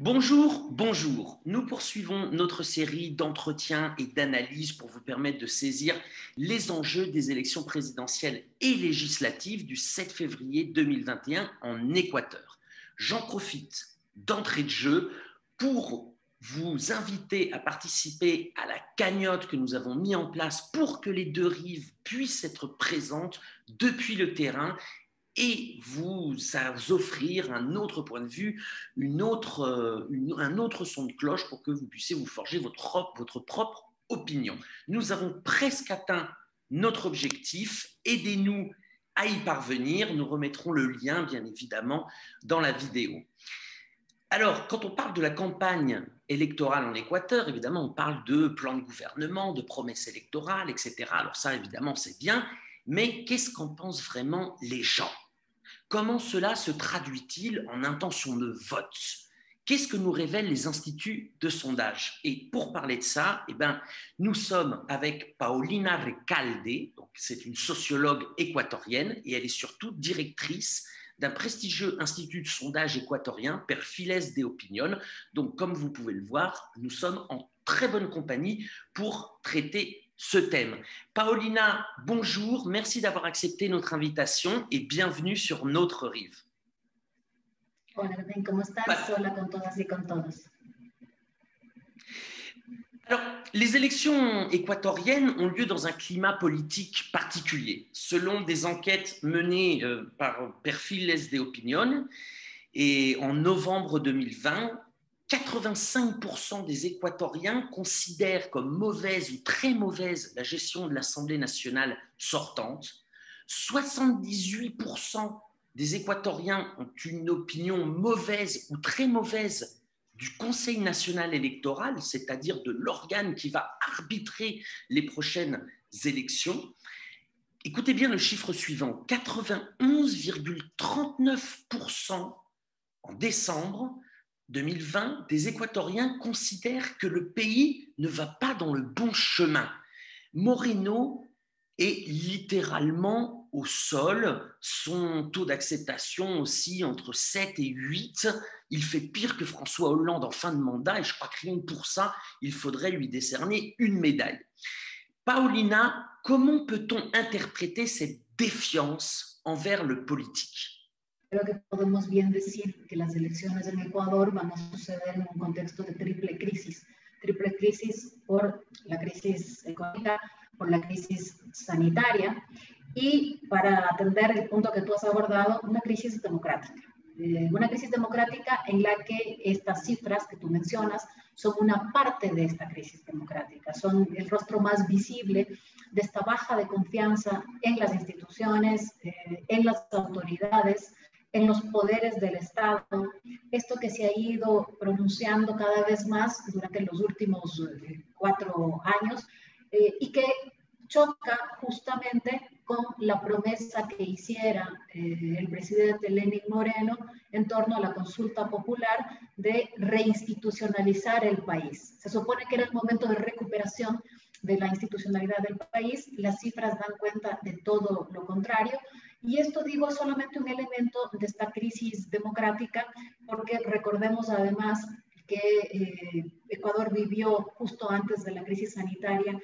Bonjour, bonjour. Nous poursuivons notre série d'entretiens et d'analyses pour vous permettre de saisir les enjeux des élections présidentielles et législatives du 7 février 2021 en Équateur. J'en profite d'entrée de jeu pour vous inviter à participer à la cagnotte que nous avons mis en place pour que les deux rives puissent être présentes depuis le terrain et vous offrir un autre point de vue, un autre son de cloche pour que vous puissiez vous forger votre propre opinion. Nous avons presque atteint notre objectif. Aidez-nous à y parvenir. Nous remettrons le lien, bien évidemment, dans la vidéo. Alors, quand on parle de la campagne électorale en Équateur, évidemment, on parle de plan de gouvernement, de promesses électorales, etc. Alors ça, évidemment, c'est bien, mais qu'est-ce qu'en pensent vraiment les gens ? Comment cela se traduit-il en intention de vote? Qu'est-ce que nous révèlent les instituts de sondage? Et pour parler de ça, nous sommes avec Paulina Recalde, c'est une sociologue équatorienne et elle est surtout directrice d'un prestigieux institut de sondage équatorien, Perfiles de Opinión. Donc, comme vous pouvez le voir, nous sommes en très bonne compagnie pour traiter ce thème. Paulina, bonjour, merci d'avoir accepté notre invitation et bienvenue sur notre rive. Hola, ¿cómo estás? Hola con todas y con todos. Alors, les élections équatoriennes ont lieu dans un climat politique particulier. Selon des enquêtes menées par Perfiles de Opinión, et en novembre 2020, 85% des Équatoriens considèrent comme mauvaise ou très mauvaise la gestion de l'Assemblée nationale sortante. 78% des Équatoriens ont une opinion mauvaise ou très mauvaise du Conseil national électoral, c'est-à-dire de l'organe qui va arbitrer les prochaines élections. Écoutez bien le chiffre suivant, 91,39% en décembre 2020, des Équatoriens considèrent que le pays ne va pas dans le bon chemin. Moreno est littéralement au sol. Son taux d'acceptation aussi entre 7 et 8. Il fait pire que François Hollande en fin de mandat et je crois que rien que pour ça, il faudrait lui décerner une médaille. Paulina, comment peut-on interpréter cette défiance envers le politique? Creo que podemos bien decir que las elecciones en Ecuador van a suceder en un contexto de triple crisis por la crisis económica, por la crisis sanitaria y para atender el punto que tú has abordado, una crisis democrática. Una crisis democrática en la que estas cifras que tú mencionas son una parte de esta crisis democrática, son el rostro más visible de esta baja de confianza en las instituciones, en las autoridades, en los poderes del Estado, esto que se ha ido pronunciando cada vez más durante los últimos 4 años y que choca justamente con la promesa que hiciera el presidente Lenín Moreno en torno a la consulta popular de reinstitucionalizar el país. Se supone que era el momento de recuperación de la institucionalidad del país, las cifras dan cuenta de todo lo contrario, y esto digo es solamente un elemento de esta crisis democrática, porque recordemos además que Ecuador vivió justo antes de la crisis sanitaria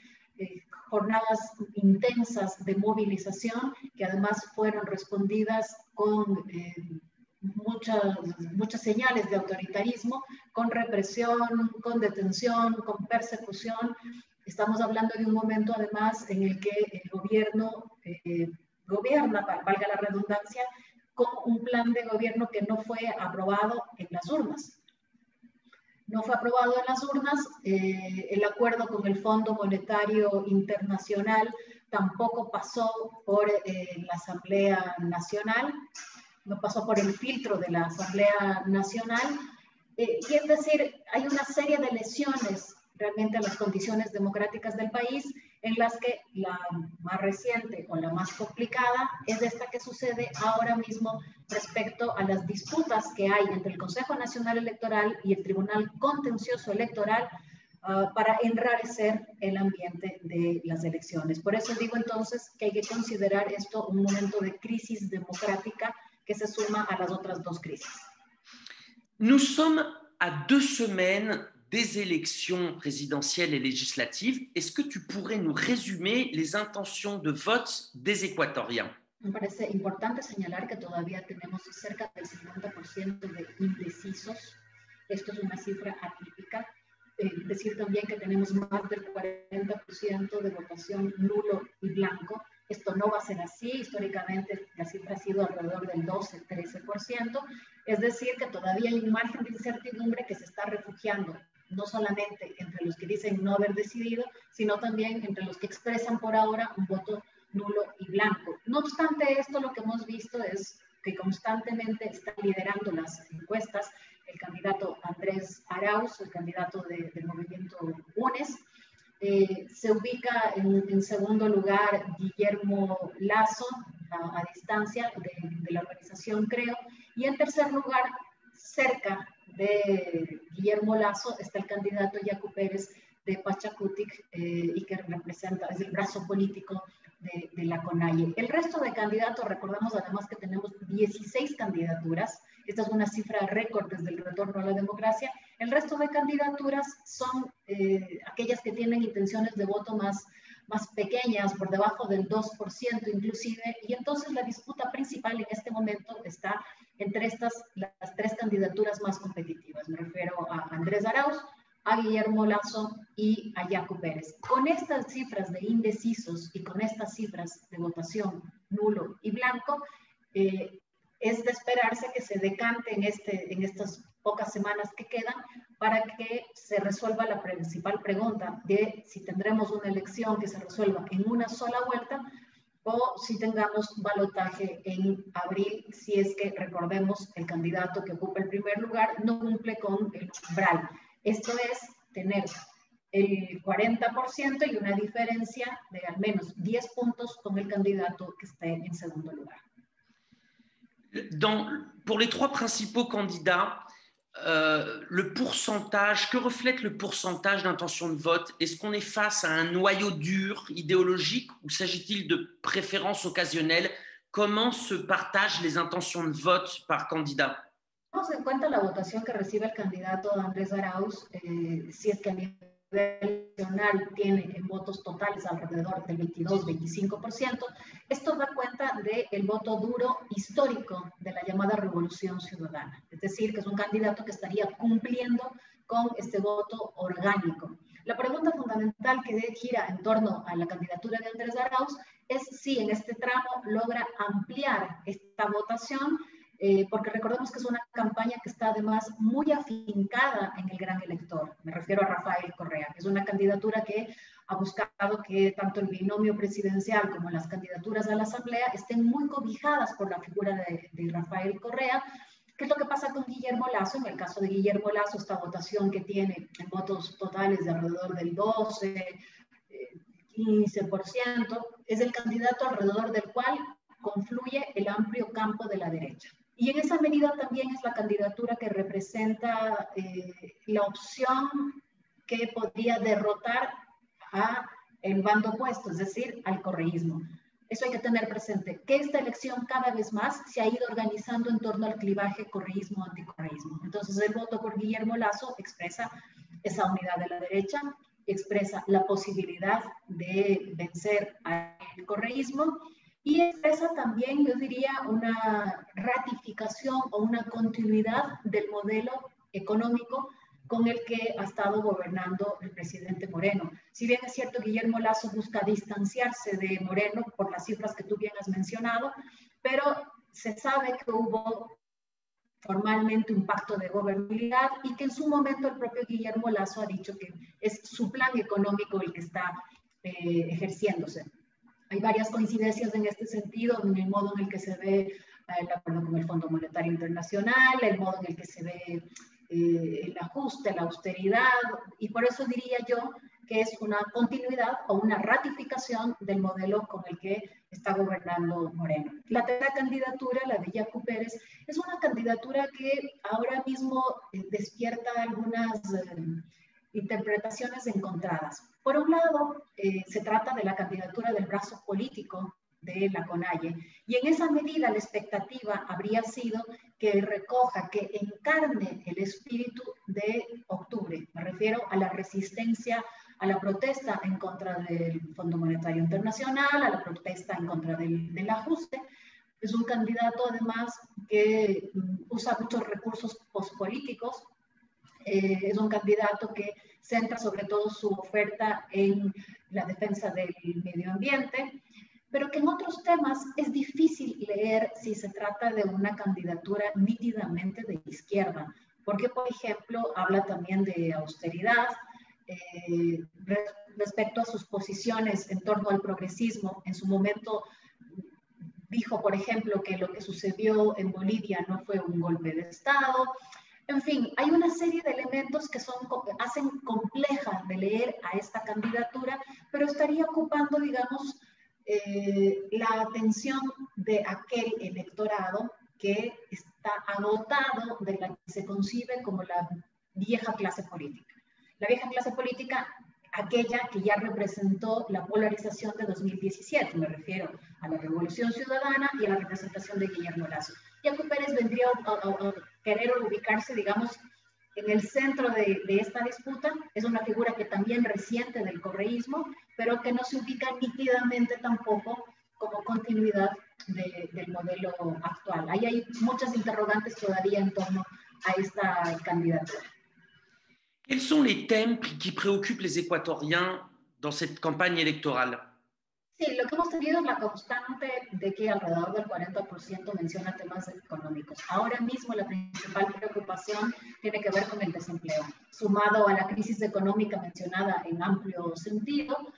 jornadas intensas de movilización que además fueron respondidas con muchas señales de autoritarismo, con represión, con detención, con persecución. Estamos hablando de un momento además en el que el gobierno gobierna, valga la redundancia, con un plan de gobierno que no fue aprobado en las urnas. No fue aprobado en las urnas, el acuerdo con el Fondo Monetario Internacional tampoco pasó por la Asamblea Nacional, no pasó por el filtro de la Asamblea Nacional, y es decir, hay una serie de lesiones realmente a las condiciones democráticas del país, en las que la más reciente o la más complicada es esta que sucede ahora mismo respecto a las disputas que hay entre el Consejo Nacional Electoral y el Tribunal Contencioso Electoral para enrarecer el ambiente de las elecciones. Por eso digo entonces que hay que considerar esto un momento de crisis democrática que se suma a las otras dos crisis. Nous sommes à 2 semaines des élections présidentielles et législatives, est-ce que tu pourrais nous résumer les intentions de vote des équatoriens? Me parece importante señalar que todavía tenemos cerca del 50% de indecisos. Esto es una cifra atípica. Decir también que tenemos más del 40% de votación nulo y blanco. Esto no va a ser así. Históricamente la cifra ha sido alrededor del 12-13%. Es decir, que todavía hay un margen de incertidumbre que se está refugiando no solamente entre los que dicen no haber decidido, sino también entre los que expresan por ahora un voto nulo y blanco. No obstante esto, lo que hemos visto es que constantemente está liderando las encuestas el candidato Andrés Arauz, el candidato del movimiento UNES. Se ubica en segundo lugar Guillermo Lasso, a distancia de la organización Creo, y en tercer lugar, cerca de Guillermo Lasso, está el candidato Yacu Pérez de Pachacutic y que representa, es el brazo político de la CONAIE. El resto de candidatos, recordamos además que tenemos 16 candidaturas, esta es una cifra récord desde el retorno a la democracia. El resto de candidaturas son aquellas que tienen intenciones de voto más pequeñas, por debajo del 2% inclusive, y entonces la disputa principal en este momento está entre las 3 candidaturas más competitivas. Me refiero a Andrés Arauz, a Guillermo Lasso y a Yacu Pérez. Con estas cifras de indecisos y con estas cifras de votación nulo y blanco, es de esperarse que se decante en estas pocas semanas que quedan para que se resuelva la principal pregunta de si tendremos una elección que se resuelva en una sola vuelta o si tengamos balotaje en abril, si es que, recordemos, el candidato que ocupa el primer lugar no cumple con el umbral. Esto es tener el 40% y una diferencia de al menos 10 puntos con el candidato que esté en segundo lugar. Pour les 3 principaux candidats, le pourcentage, que reflète le pourcentage d'intention de vote? Est-ce qu'on est face à un noyau dur idéologique ou s'agit-il de préférences occasionnelles? Comment se partagent les intentions de vote par candidat? Tomamos en cuenta la votación que recibe el candidato Andrés Arauz, si es que a nivel nacional tiene en votos totales alrededor del 22-25%. Esto da cuenta del voto duro histórico de la llamada Revolución Ciudadana. Es decir, que es un candidato que estaría cumpliendo con este voto orgánico. La pregunta fundamental que gira en torno a la candidatura de Andrés Arauz es si en este tramo logra ampliar esta votación, porque recordemos que es una campaña que está además muy afincada en el gran elector. Me refiero a Rafael Correa. Es una candidatura que ha buscado que tanto el binomio presidencial como las candidaturas a la Asamblea estén muy cobijadas por la figura de Rafael Correa. ¿Qué es lo que pasa con Guillermo Lasso? En el caso de Guillermo Lasso, esta votación que tiene en votos totales de alrededor del 12, 15%, es el candidato alrededor del cual confluye el amplio campo de la derecha. Y en esa medida también es la candidatura que representa la opción que podría derrotar a el bando opuesto, es decir, al correísmo. Eso hay que tener presente, que esta elección cada vez más se ha ido organizando en torno al clivaje correísmo-anticorreísmo. Entonces el voto por Guillermo Lasso expresa esa unidad de la derecha, expresa la posibilidad de vencer al correísmo y expresa también, yo diría, una ratificación o una continuidad del modelo económico con el que ha estado gobernando el presidente Moreno. Si bien es cierto, Guillermo Lasso busca distanciarse de Moreno por las cifras que tú bien has mencionado, pero se sabe que hubo formalmente un pacto de gobernabilidad y que en su momento el propio Guillermo Lasso ha dicho que es su plan económico el que está ejerciéndose. Hay varias coincidencias en este sentido, en el modo en el que se ve el acuerdo con el Fondo Monetario Internacional, el modo en el que se ve el ajuste, la austeridad, y por eso diría yo que es una continuidad o una ratificación del modelo con el que está gobernando Moreno. La tercera candidatura, la de Yacu Pérez, es una candidatura que ahora mismo despierta algunas interpretaciones encontradas. Por un lado, se trata de la candidatura del brazo político de la CONAIE, y en esa medida la expectativa habría sido que recoja, que encarne el espíritu de octubre. Me refiero a la resistencia, a la protesta en contra del Fondo Monetario Internacional, a la protesta en contra del ajuste. Es un candidato además que usa muchos recursos políticos. Es un candidato que centra sobre todo su oferta en la defensa del medio ambiente, pero que en otros temas es difícil leer si se trata de una candidatura nítidamente de izquierda, porque, por ejemplo, habla también de austeridad, respecto a sus posiciones en torno al progresismo. En su momento dijo, por ejemplo, que lo que sucedió en Bolivia no fue un golpe de Estado. En fin, hay una serie de elementos que hacen compleja de leer a esta candidatura, pero estaría ocupando, digamos, la atención de aquel electorado que está agotado de la que se concibe como la vieja clase política. La vieja clase política, aquella que ya representó la polarización de 2017, me refiero a la Revolución Ciudadana y a la representación de Guillermo Lasso. Yacu Pérez vendría a querer ubicarse, digamos, en el centro de esta disputa. Es una figura que también resiente del correísmo, pero que no se ubica nítidamente tampoco como continuidad del modelo actual. Ahí hay muchas interrogantes todavía en torno a esta candidatura. Quels sont les thèmes qui préoccupent les Équatoriens dans cette campagne électorale? Sí, lo que hemos tenido es la constante de que alrededor del 40% menciona temas económicos. Ahora mismo la principal preocupación tiene que ver con el desempleo, sumado a la crisis económica mencionada en amplio sentido,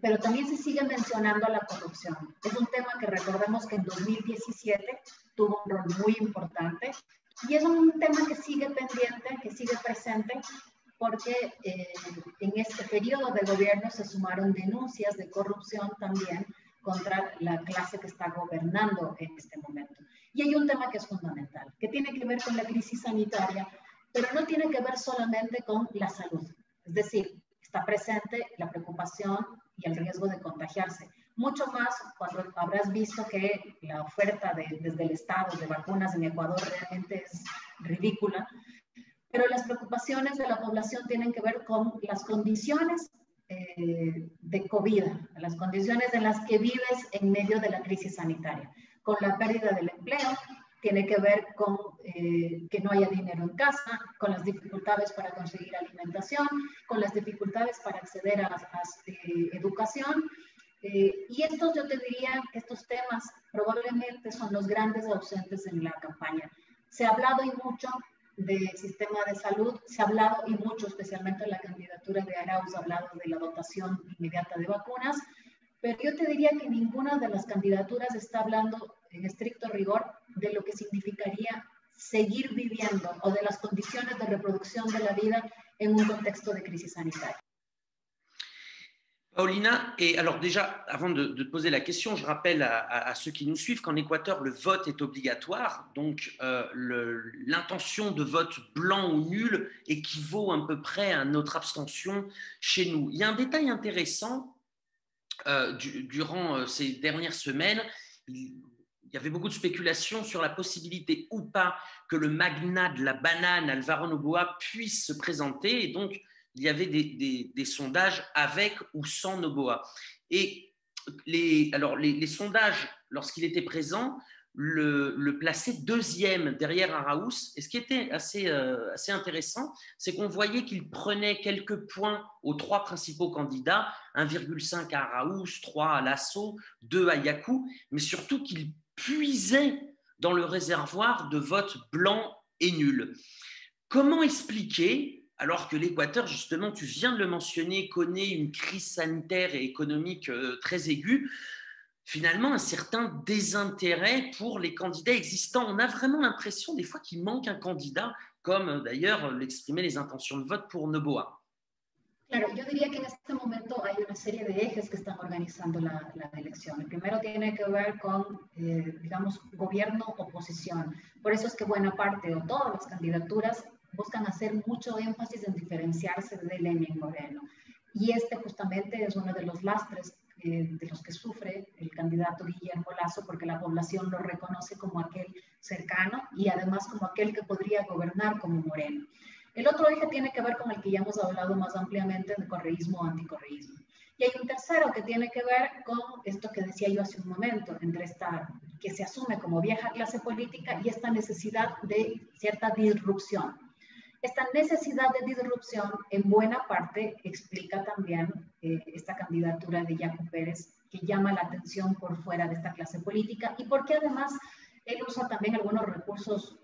pero también se sigue mencionando la corrupción. Es un tema que recordemos que en 2017 tuvo un rol muy importante y es un tema que sigue pendiente, que sigue presente, porque en este periodo de gobierno se sumaron denuncias de corrupción también contra la clase que está gobernando en este momento. Y hay un tema que es fundamental, que tiene que ver con la crisis sanitaria, pero no tiene que ver solamente con la salud. Es decir, está presente la preocupación y el riesgo de contagiarse. Mucho más cuando habrás visto que la oferta desde el Estado de vacunas en Ecuador realmente es ridícula. Pero las preocupaciones de la población tienen que ver con las condiciones de COVID, las condiciones en las que vives en medio de la crisis sanitaria, con la pérdida del empleo, tiene que ver con que no haya dinero en casa, con las dificultades para conseguir alimentación, con las dificultades para acceder a educación. Y estos, yo te diría que estos temas probablemente son los grandes ausentes en la campaña. Se ha hablado y mucho del sistema de salud, se ha hablado y mucho, especialmente en la candidatura de Arauz, ha hablado de la dotación inmediata de vacunas, pero yo te diría que ninguna de las candidaturas está hablando en estricto rigor de lo que significaría seguir viviendo o de las condiciones de reproducción de la vida en un contexto de crisis sanitaria. Paulina, et alors déjà, avant de te poser la question, je rappelle à ceux qui nous suivent qu'en Équateur, le vote est obligatoire, donc l'intention de vote blanc ou nul équivaut à peu près à notre abstention chez nous. Il y a un détail intéressant, durant ces dernières semaines, il y avait beaucoup de spéculations sur la possibilité ou pas que le magnat de la banane, Alvaro Noboa, puisse se présenter, et donc il y avait des sondages avec ou sans Noboa. Et les sondages, lorsqu'il était présent, le plaçaient deuxième derrière Arauz. Et ce qui était assez intéressant, c'est qu'on voyait qu'il prenait quelques points aux trois principaux candidats, 1,5 à Arauz, 3 à Lasso, 2 à Yaku, mais surtout qu'il puisait dans le réservoir de vote blanc et nul. Comment expliquer, alors que l'Équateur, justement, tu viens de le mentionner, connaît une crise sanitaire et économique très aiguë, finalement un certain désintérêt pour les candidats existants? On a vraiment l'impression des fois qu'il manque un candidat, comme d'ailleurs l'exprimaient les intentions de vote pour Noboa. Claro, yo diría que en este momento hay una serie de ejes que están organizando la elección. El primero tiene que ver con, digamos, gobierno-oposición. Por eso es que buena parte o todas las candidaturas buscan hacer mucho énfasis en diferenciarse de Lenín Moreno. Y este justamente es uno de los lastres de los que sufre el candidato Guillermo Lasso, porque la población lo reconoce como aquel cercano y además como aquel que podría gobernar como Moreno. El otro eje tiene que ver con el que ya hemos hablado más ampliamente, de correísmo o anticorreísmo. Y hay un tercero que tiene que ver con esto que decía yo hace un momento, entre esta que se asume como vieja clase política y esta necesidad de cierta disrupción. Esta necesidad de disrupción en buena parte explica también esta candidatura de Yacu Pérez, que llama la atención por fuera de esta clase política y porque además él usa también algunos recursos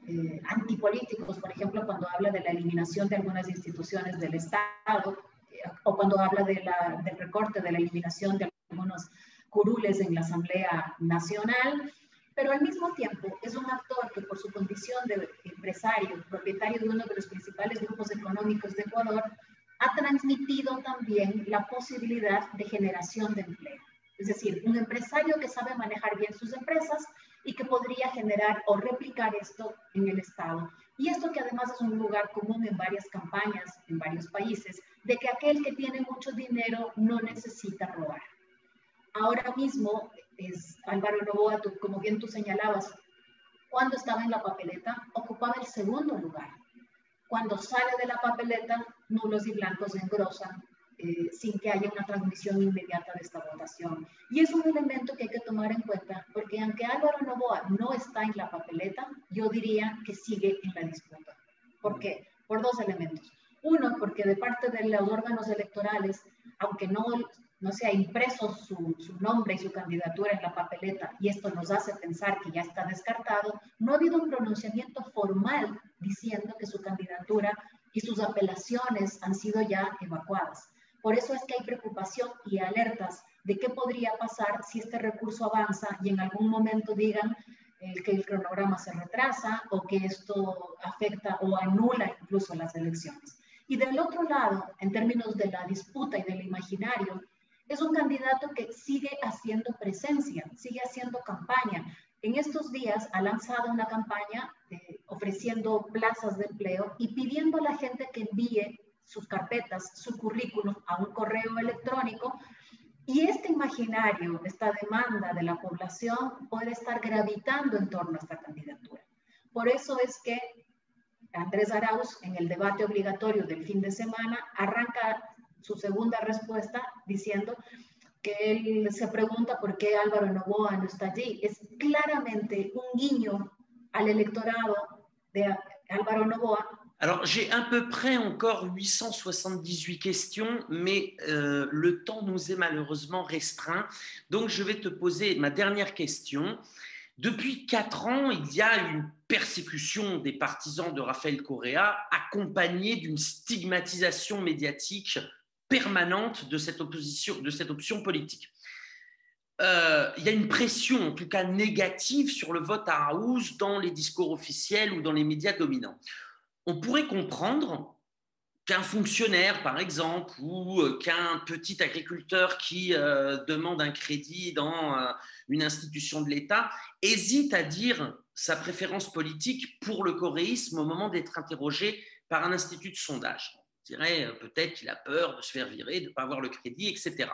antipolíticos, por ejemplo, cuando habla de la eliminación de algunas instituciones del Estado o cuando habla del recorte, de la eliminación de algunos curules en la Asamblea Nacional. Pero al mismo tiempo es un actor que por su condición de empresario, propietario de uno de los principales grupos económicos de Ecuador, ha transmitido también la posibilidad de generación de empleo. Es decir, un empresario que sabe manejar bien sus empresas y que podría generar o replicar esto en el Estado. Y esto que además es un lugar común en varias campañas, en varios países, de que aquel que tiene mucho dinero no necesita robar. Ahora mismo es Álvaro Noboa, como bien tú señalabas, cuando estaba en la papeleta ocupaba el segundo lugar. Cuando sale de la papeleta, nulos y blancos engrosan sin que haya una transmisión inmediata de esta votación. Y es un elemento que hay que tomar en cuenta, porque aunque Álvaro Noboa no está en la papeleta, yo diría que sigue en la disputa. ¿Por qué? Por dos elementos. Uno, porque de parte de los órganos electorales, aunque no se ha impreso su nombre y su candidatura en la papeleta, y esto nos hace pensar que ya está descartado, no ha habido un pronunciamiento formal diciendo que su candidatura y sus apelaciones han sido ya evacuadas. Por eso es que hay preocupación y alertas de qué podría pasar si este recurso avanza y en algún momento digan que el cronograma se retrasa o que esto afecta o anula incluso las elecciones. Y del otro lado, en términos de la disputa y del imaginario, es un candidato que sigue haciendo presencia, sigue haciendo campaña. En estos días ha lanzado una campaña ofreciendo plazas de empleo y pidiendo a la gente que envíe sus carpetas, su currículum a un correo electrónico. Y este imaginario, esta demanda de la población puede estar gravitando en torno a esta candidatura. Por eso es que Andrés Arauz, en el debate obligatorio del fin de semana, arranca su segunda respuesta diciendo que él se pregunta por qué Álvaro Noboa no está allí. Es claramente un guiño al electorado de Álvaro Noboa. Alors, j'ai à peu près encore 878 questions, mais le temps nous est malheureusement restreint. Donc, je vais te poser ma dernière question. Depuis 4 ans, il y a une persécution des partisans de Rafael Correa, accompagnée d'une stigmatisation médiatique permanente de cette option politique. Il y a une pression, en tout cas négative, sur le vote à Arauz dans les discours officiels ou dans les médias dominants. On pourrait comprendre qu'un fonctionnaire, par exemple, ou qu'un petit agriculteur qui demande un crédit dans une institution de l'État hésite à dire sa préférence politique pour le coréisme au moment d'être interrogé par un institut de sondage. On dirait peut-être qu'il a peur de se faire virer, de ne pas avoir le crédit, etc.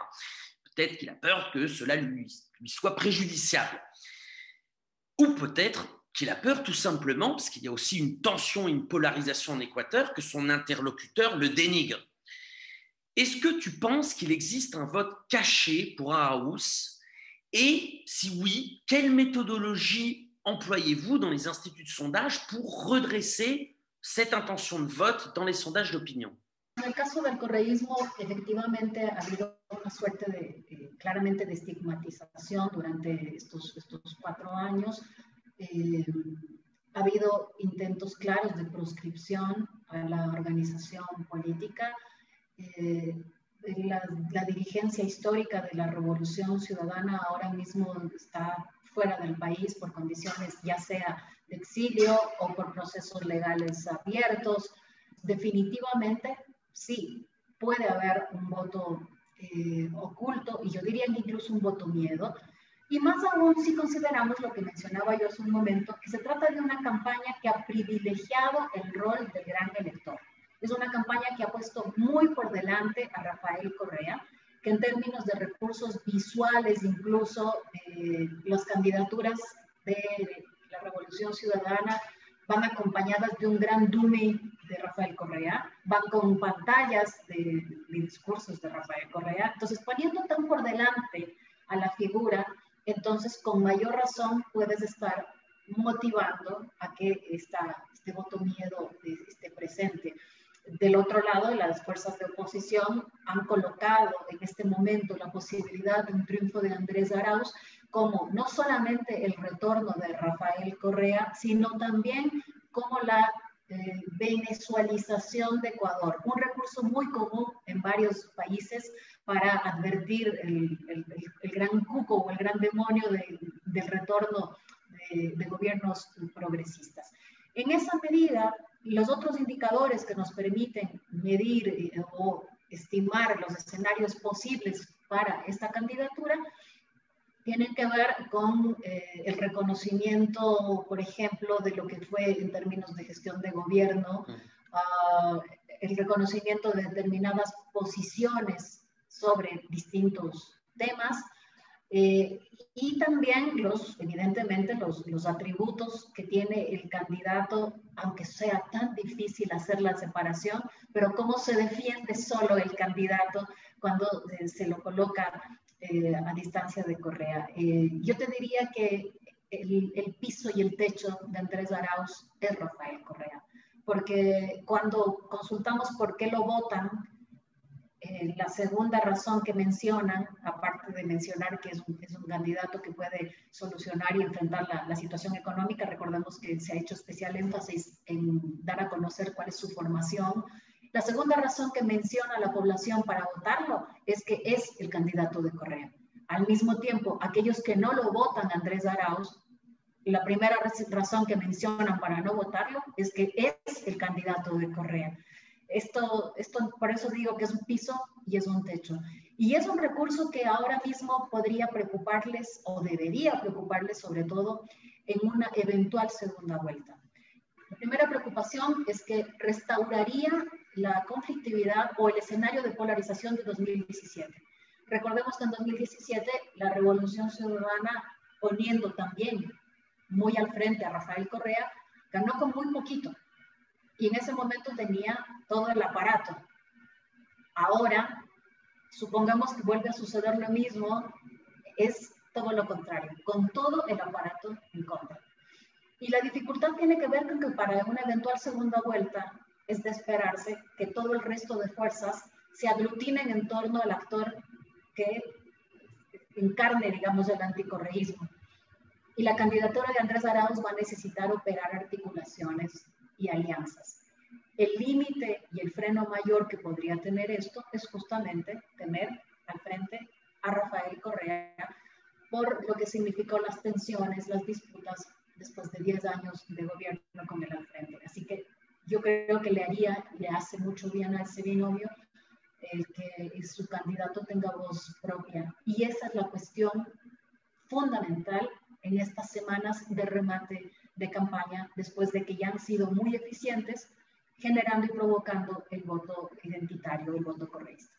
Peut-être qu'il a peur que cela lui soit préjudiciable. Ou peut-être qu'il a peur tout simplement, parce qu'il y a aussi une tension, une polarisation en Équateur, que son interlocuteur le dénigre. Est-ce que tu penses qu'il existe un vote caché pour Arauz? Et si oui, quelle méthodologie employez-vous dans les instituts de sondage pour redresser cette intention de vote dans les sondages d'opinion? En el caso del correísmo, efectivamente ha habido una suerte claramente de estigmatización durante estos 4 años. Ha habido intentos claros de proscripción a la organización política. La dirigencia histórica de la Revolución Ciudadana ahora mismo está fuera del país por condiciones ya sea de exilio o por procesos legales abiertos. Definitivamente, sí, puede haber un voto oculto y yo diría que incluso un voto miedo. Y más aún si consideramos lo que mencionaba yo hace un momento, que se trata de una campaña que ha privilegiado el rol del gran elector. Es una campaña que ha puesto muy por delante a Rafael Correa, que en términos de recursos visuales, incluso las candidaturas de la Revolución Ciudadana van acompañadas de un gran dummy de Rafael Correa, van con pantallas de discursos de Rafael Correa. Entonces, poniendo tan por delante a la figura, entonces con mayor razón puedes estar motivando a que este voto miedo esté presente. Del otro lado, las fuerzas de oposición han colocado en este momento la posibilidad de un triunfo de Andrés Arauz como no solamente el retorno de Rafael Correa, sino también como la venezualización de Ecuador, un recurso muy común en varios países para advertir el gran cuco o el gran demonio del retorno de gobiernos progresistas. En esa medida, los otros indicadores que nos permiten medir o estimar los escenarios posibles para esta candidatura tienen que ver con el reconocimiento, por ejemplo, de lo que fue en términos de gestión de gobierno, el reconocimiento de determinadas posiciones sobre distintos temas, y también evidentemente los atributos que tiene el candidato, aunque sea tan difícil hacer la separación, pero cómo se defiende solo el candidato cuando se lo coloca a distancia de Correa. Yo te diría que el piso y el techo de Andrés Arauz es Rafael Correa, porque cuando consultamos por qué lo votan, la segunda razón que mencionan, aparte de mencionar que es un candidato que puede solucionar y enfrentar la situación económica, recordemos que se ha hecho especial énfasis en dar a conocer cuál es su formación. La segunda razón que menciona la población para votarlo es que es el candidato de Correa. Al mismo tiempo, aquellos que no lo votan a Andrés Arauz, la primera razón que mencionan para no votarlo es que es el candidato de Correa. Esto por eso digo que es un piso y es un techo. Y es un recurso que ahora mismo podría preocuparles o debería preocuparles sobre todo en una eventual segunda vuelta. La primera preocupación es que restauraría la conflictividad o el escenario de polarización de 2017. Recordemos que en 2017 la Revolución Ciudadana, poniendo también muy al frente a Rafael Correa, ganó con muy poquito. Y en ese momento tenía todo el aparato. Ahora, supongamos que vuelve a suceder lo mismo, es todo lo contrario, con todo el aparato en contra. Y la dificultad tiene que ver con que para una eventual segunda vuelta es de esperarse que todo el resto de fuerzas se aglutinen en torno al actor que encarne, digamos, el anticorreísmo. Y la candidatura de Andrés Arauz va a necesitar operar articulaciones y alianzas. El límite y el freno mayor que podría tener esto es justamente tener al frente a Rafael Correa por lo que significó las tensiones, las disputas después de 10 años de gobierno con él al frente. Así que yo creo que le hace mucho bien a ese binomio el que su candidato tenga voz propia. Y esa es la cuestión fundamental en estas semanas de remate de campaña, después de que ya han sido muy eficientes, generando y provocando el voto identitario, el voto correísta.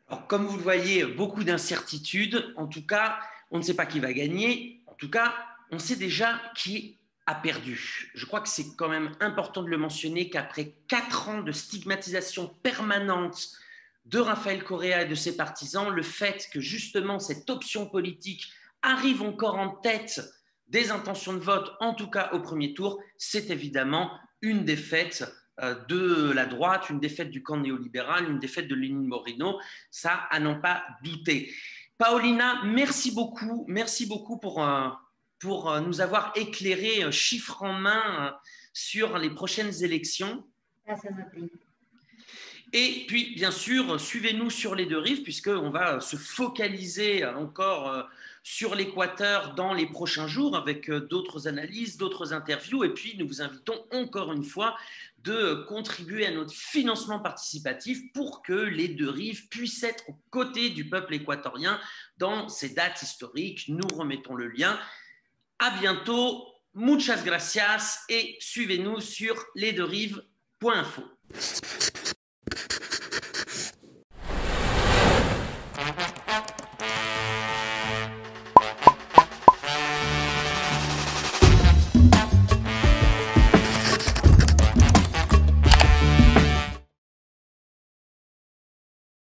Alors, comme vous le voyez, beaucoup d'incertitudes. En tout cas, on ne sait pas qui va gagner. En tout cas, on sait déjà qui a perdu. Je crois que c'est quand même important de le mentionner qu'après 4 ans de stigmatisation permanente de Rafael Correa et de ses partisans, le fait que justement cette option politique arrive encore en tête des intentions de vote, en tout cas au premier tour, c'est évidemment une défaite de la droite, une défaite du camp néolibéral, une défaite de Lénine Moreno, ça à n'en pas douter. Paulina, merci beaucoup pour nous avoir éclairé chiffres en main sur les prochaines élections. Gracias a ti. Et puis, bien sûr, suivez-nous sur les deux rives, puisqu'on va se focaliser encore sur l'Équateur dans les prochains jours avec d'autres analyses, d'autres interviews. Et puis, nous vous invitons encore une fois de contribuer à notre financement participatif pour que les deux rives puissent être aux côtés du peuple équatorien dans ces dates historiques. Nous remettons le lien. À bientôt. Muchas gracias et suivez-nous sur lesdeuxrives.info.